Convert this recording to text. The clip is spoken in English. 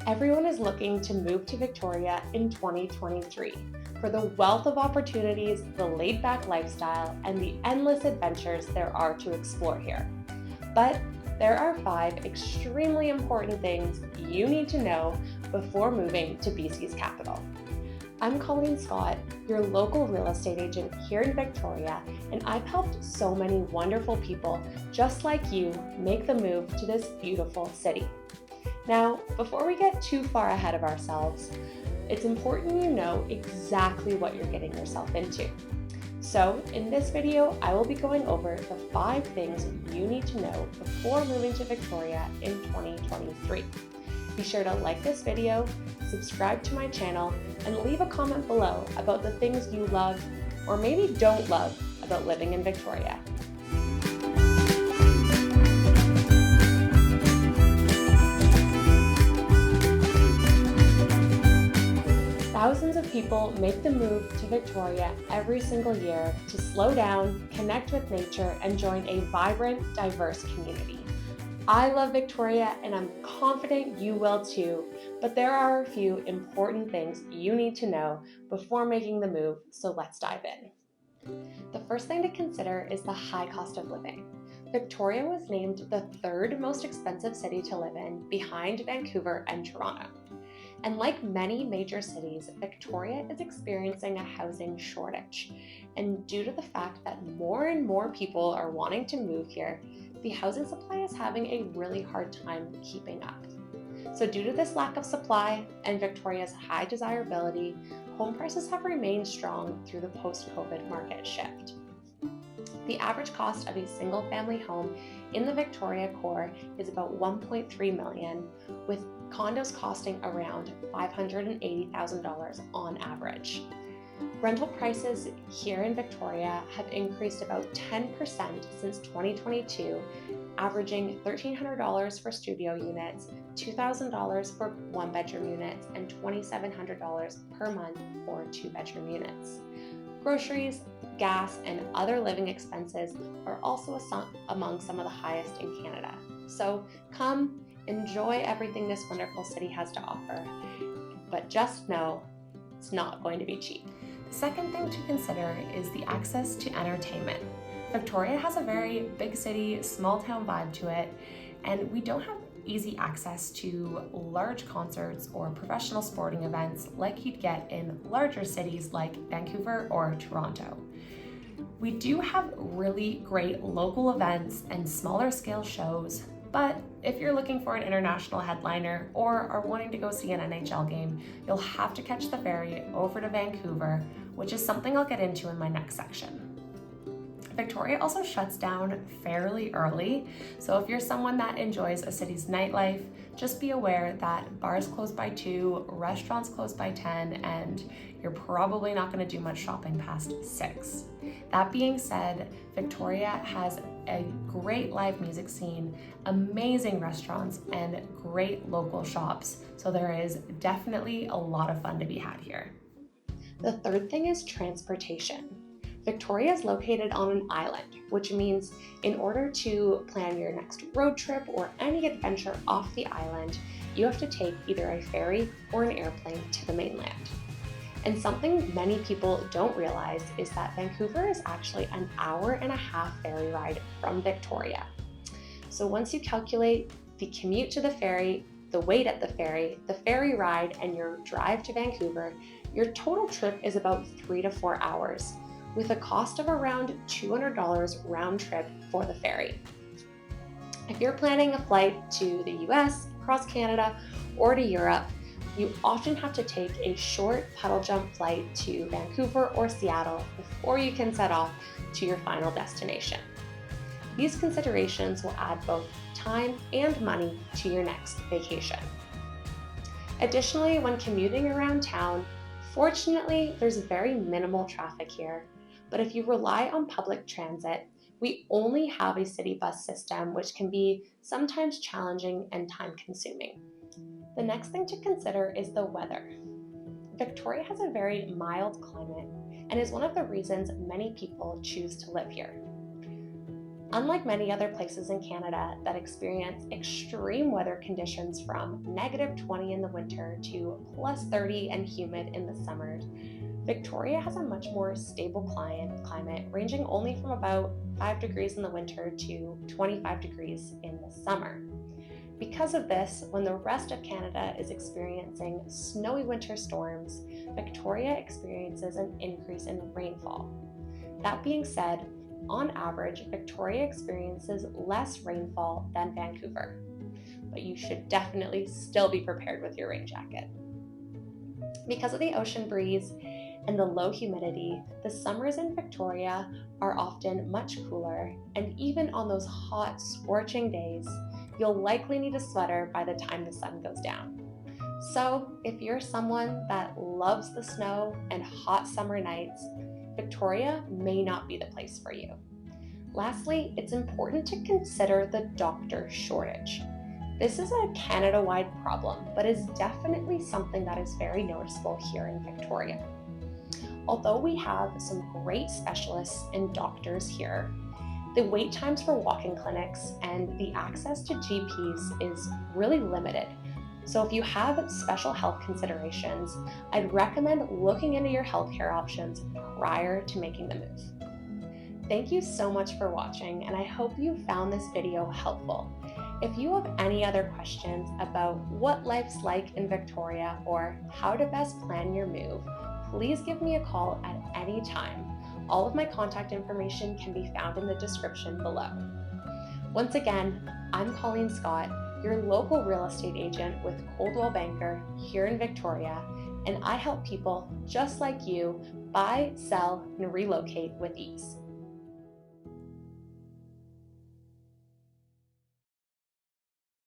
Everyone is looking to move to Victoria in 2023 for the wealth of opportunities, the laid-back lifestyle, and the endless adventures there are to explore here. But there are 5 extremely important things you need to know before moving to BC's capital. I'm Colleen Scott, your local real estate agent here in Victoria, and I've helped so many wonderful people just like you make the move to this beautiful city. Now, before we get too far ahead of ourselves, it's important you know exactly what you're getting yourself into. So, in this video, I will be going over the 5 things you need to know before moving to Victoria in 2023. Be sure to like this video, subscribe to my channel, and leave a comment below about the things you love or maybe don't love about living in Victoria. Thousands of people make the move to Victoria every single year to slow down, connect with nature, and join a vibrant, diverse community. I love Victoria and I'm confident you will too, but there are a few important things you need to know before making the move, so let's dive in. The first thing to consider is the high cost of living. Victoria was named the 3rd most expensive city to live in, behind Vancouver and Toronto. And like many major cities, Victoria is experiencing a housing shortage. And due to the fact that more and more people are wanting to move here, the housing supply is having a really hard time keeping up. So due to this lack of supply and Victoria's high desirability, home prices have remained strong through the post-COVID market shift. The average cost of a single-family home in the Victoria core is about $1.3 million, with condos costing around $580,000 on average. Rental prices here in Victoria have increased about 10% since 2022, averaging $1,300 for studio units, $2,000 for 1-bedroom units, and $2,700 per month for 2-bedroom units. Groceries, gas, and other living expenses are also among some of the highest in Canada. So come, enjoy everything this wonderful city has to offer, but just know it's not going to be cheap. The second thing to consider is the access to entertainment. Victoria has a very big city, small town vibe to it, and we don't have easy access to large concerts or professional sporting events like you'd get in larger cities like Vancouver or Toronto. We do have really great local events and smaller scale shows, but if you're looking for an international headliner or are wanting to go see an NHL game, you'll have to catch the ferry over to Vancouver, which is something I'll get into in my next section. Victoria also shuts down fairly early, so if you're someone that enjoys a city's nightlife, just be aware that bars close by 2, restaurants close by 10, and you're probably not going to do much shopping past 6. That being said, Victoria has a great live music scene, amazing restaurants, and great local shops, so there is definitely a lot of fun to be had here. The third thing is transportation. Victoria is located on an island, which means in order to plan your next road trip or any adventure off the island, you have to take either a ferry or an airplane to the mainland. And something many people don't realize is that Vancouver is actually an 1.5-hour ferry ride from Victoria. So once you calculate the commute to the ferry, the wait at the ferry ride, and your drive to Vancouver, your total trip is about 3 to 4 hours, with a cost of around $200 round trip for the ferry. If you're planning a flight to the US, across Canada, or to Europe, you often have to take a short puddle jump flight to Vancouver or Seattle before you can set off to your final destination. These considerations will add both time and money to your next vacation. Additionally, when commuting around town, fortunately, there's very minimal traffic here, but if you rely on public transit, we only have a city bus system, which can be sometimes challenging and time-consuming. The next thing to consider is the weather. Victoria has a very mild climate and is one of the reasons many people choose to live here. Unlike many other places in Canada that experience extreme weather conditions from -20 in the winter to +30 and humid in the summer, Victoria has a much more stable climate ranging only from about 5 degrees in the winter to 25 degrees in the summer. Because of this, when the rest of Canada is experiencing snowy winter storms, Victoria experiences an increase in rainfall. That being said, on average, Victoria experiences less rainfall than Vancouver, but you should definitely still be prepared with your rain jacket. Because of the ocean breeze and the low humidity, the summers in Victoria are often much cooler, and even on those hot, scorching days, you'll likely need a sweater by the time the sun goes down. So, if you're someone that loves the snow and hot summer nights, Victoria may not be the place for you. Lastly, it's important to consider the doctor shortage. This is a Canada-wide problem, but is definitely something that is very noticeable here in Victoria. Although we have some great specialists and doctors here, the wait times for walk-in clinics and the access to GPs is really limited. So if you have special health considerations, I'd recommend looking into your healthcare options prior to making the move. Thank you so much for watching, and I hope you found this video helpful. If you have any other questions about what life's like in Victoria or how to best plan your move, please give me a call at any time. All of my contact information can be found in the description below. Once again, I'm Colleen Scott, your local real estate agent with Coldwell Banker here in Victoria, and I help people just like you buy, sell, and relocate with ease.